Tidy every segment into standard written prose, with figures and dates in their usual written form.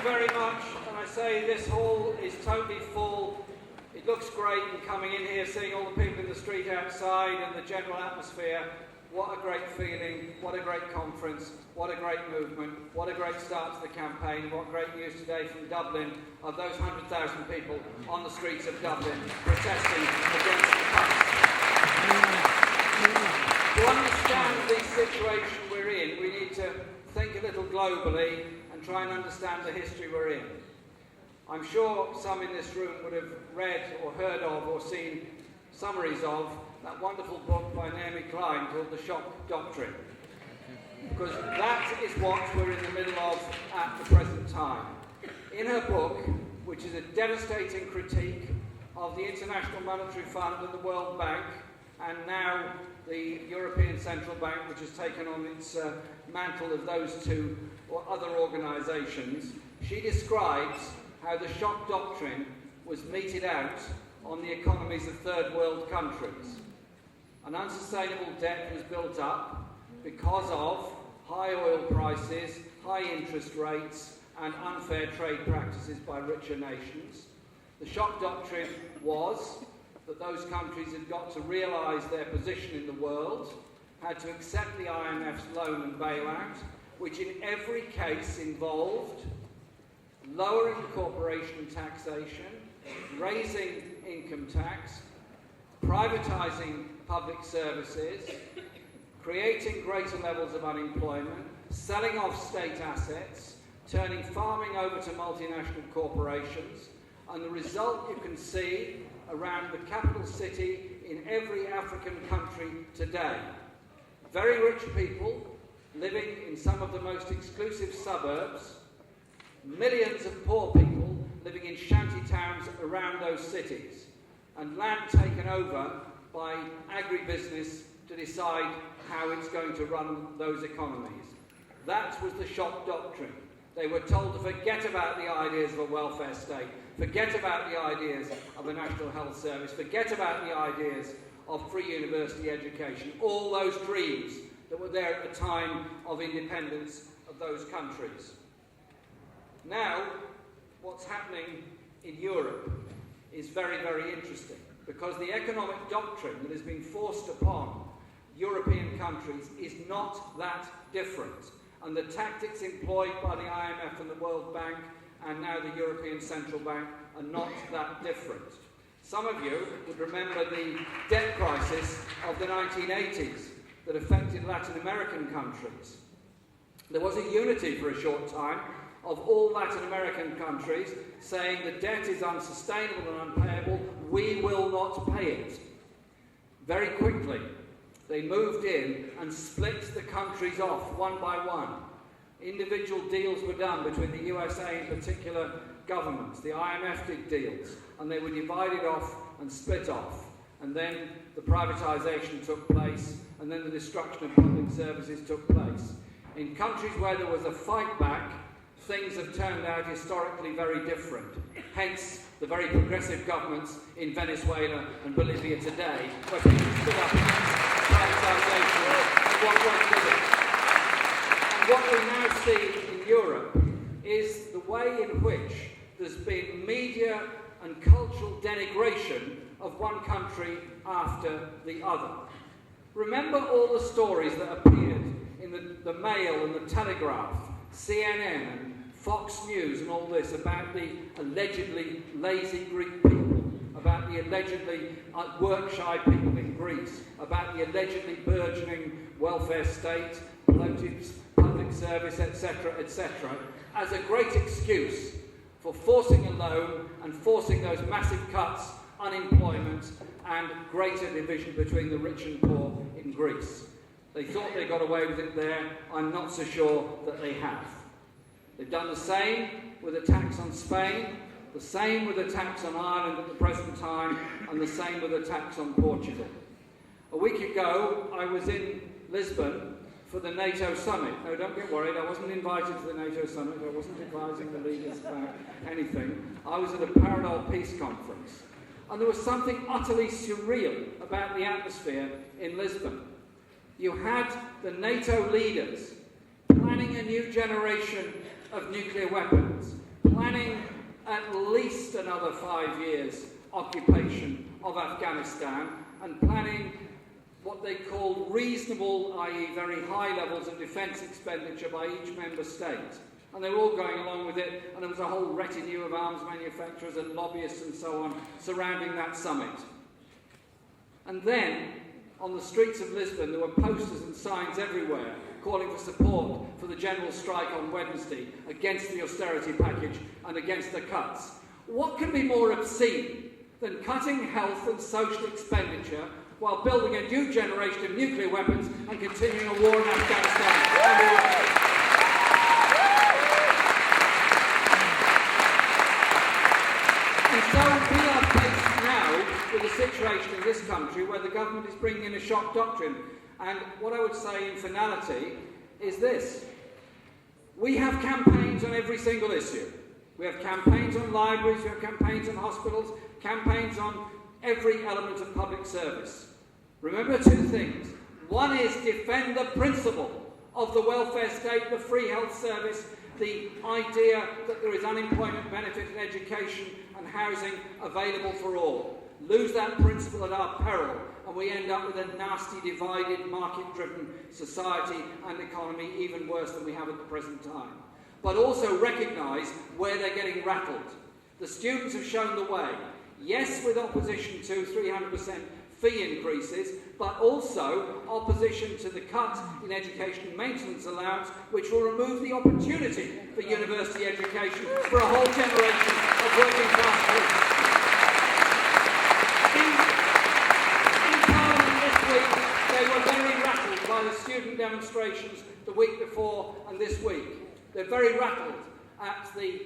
very much. And I say this hall is totally full. It looks great, and coming in here, seeing all the people in the street outside and the general atmosphere. What a great feeling, what a great conference, what a great movement, what a great start to the campaign, what great news today from Dublin of those 100,000 people on the streets of Dublin protesting against the cuts. To understand the situation we're in, we need to think a little globally and try and understand the history we're in. I'm sure some in this room would have read or heard of or seen summaries of that wonderful book by Naomi Klein called The Shock Doctrine. Because that is what we're in the middle of at the present time. In her book, which is a devastating critique of the International Monetary Fund and the World Bank, and now the European Central Bank, which has taken on its mantle of those two or other organisations, she describes how the shock doctrine was meted out on the economies of third world countries. An unsustainable debt was built up because of high oil prices, high interest rates, and unfair trade practices by richer nations. The shock doctrine was that those countries had got to realise their position in the world, had to accept the IMF's loan and bailout, which in every case involved lowering corporation taxation, raising income tax, privatising public services, creating greater levels of unemployment, selling off state assets, turning farming over to multinational corporations, and the result you can see around the capital city in every African country today. Very rich people living in some of the most exclusive suburbs, millions of poor people living in shanty towns around those cities, and land taken over by agribusiness to decide how it's going to run those economies. That was the shock doctrine. They were told to forget about the ideas of a welfare state, forget about the ideas of a national health service, forget about the ideas of free university education, all those dreams that were there at the time of independence of those countries. Now, what's happening in Europe is very, very interesting, because the economic doctrine that has been forced upon European countries is not that different. And the tactics employed by the IMF and the World Bank and now the European Central Bank are not that different. Some of you would remember the debt crisis of the 1980s that affected Latin American countries. There was a unity for a short time of all Latin American countries saying the debt is unsustainable and unpayable, we will not pay it. Very quickly, they moved in and split the countries off one by one. Individual deals were done between the USA and particular governments. The IMF did deals, and they were divided off and split off. And then the privatisation took place, and then the destruction of public services took place. In countries where there was a fight back, things have turned out historically very different. Hence, the very progressive governments in Venezuela and Bolivia today, where people stood up against privatisation and what went with it. And what we now see in Europe is the way in which there's been media and cultural denigration of one country after the other. Remember all the stories that appeared in the Mail and the Telegraph, CNN and Fox News and all this about the allegedly lazy Greek people, about the allegedly work-shy people in Greece, about the allegedly burgeoning welfare state, bloated public service, etc., etc., as a great excuse for forcing a loan and forcing those massive cuts, unemployment, and greater division between the rich and poor in Greece. They thought they got away with it there. I'm not so sure that they have. They've done the same with a tax on Spain, the same with a tax on Ireland at the present time, and the same with a tax on Portugal. A week ago, I was in Lisbon for the NATO summit. No, don't get worried, I wasn't invited to the NATO summit, I wasn't advising the leaders about anything. I was at a parallel peace conference. And there was something utterly surreal about the atmosphere in Lisbon. You had the NATO leaders planning a new generation of nuclear weapons, planning at least another 5 years occupation of Afghanistan and planning what they called reasonable, i.e. very high levels of defence expenditure by each member state. And they were all going along with it, and there was a whole retinue of arms manufacturers and lobbyists and so on surrounding that summit. And then, on the streets of Lisbon, there were posters and signs everywhere calling for support for the general strike on Wednesday against the austerity package and against the cuts. What can be more obscene than cutting health and social expenditure while building a new generation of nuclear weapons and continuing a war in Afghanistan? And so we are faced now with a situation in this country where the government is bringing in a shock doctrine. And what I would say in finality is this. We have campaigns on every single issue. We have campaigns on libraries, we have campaigns on hospitals, campaigns on every element of public service. Remember two things. One is defend the principle of the welfare state, the free health service, the idea that there is unemployment benefit and education and housing available for all. Lose that principle at our peril, and we end up with a nasty, divided, market-driven society and economy, even worse than we have at the present time. But also recognise where they're getting rattled. The students have shown the way. Yes, with opposition to 300% fee increases, but also opposition to the cut in education maintenance allowance, which will remove the opportunity for university education for a whole generation of working class kids. In Parliament this week, they were very rattled by the student demonstrations the week before and this week. They're very rattled at the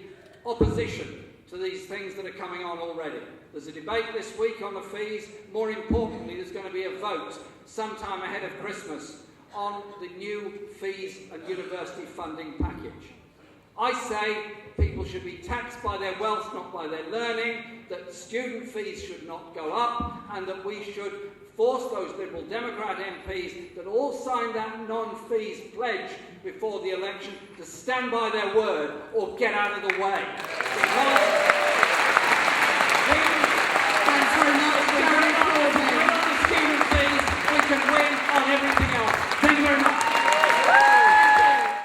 opposition to these things that are coming on already. There's a debate this week on the fees. More importantly, there's going to be a vote sometime ahead of Christmas on the new fees and university funding package. I say people should be taxed by their wealth, not by their learning, that student fees should not go up, and that we should force those Liberal Democrat MPs that all signed that non-fees pledge before the election to stand by their word or get out of the way.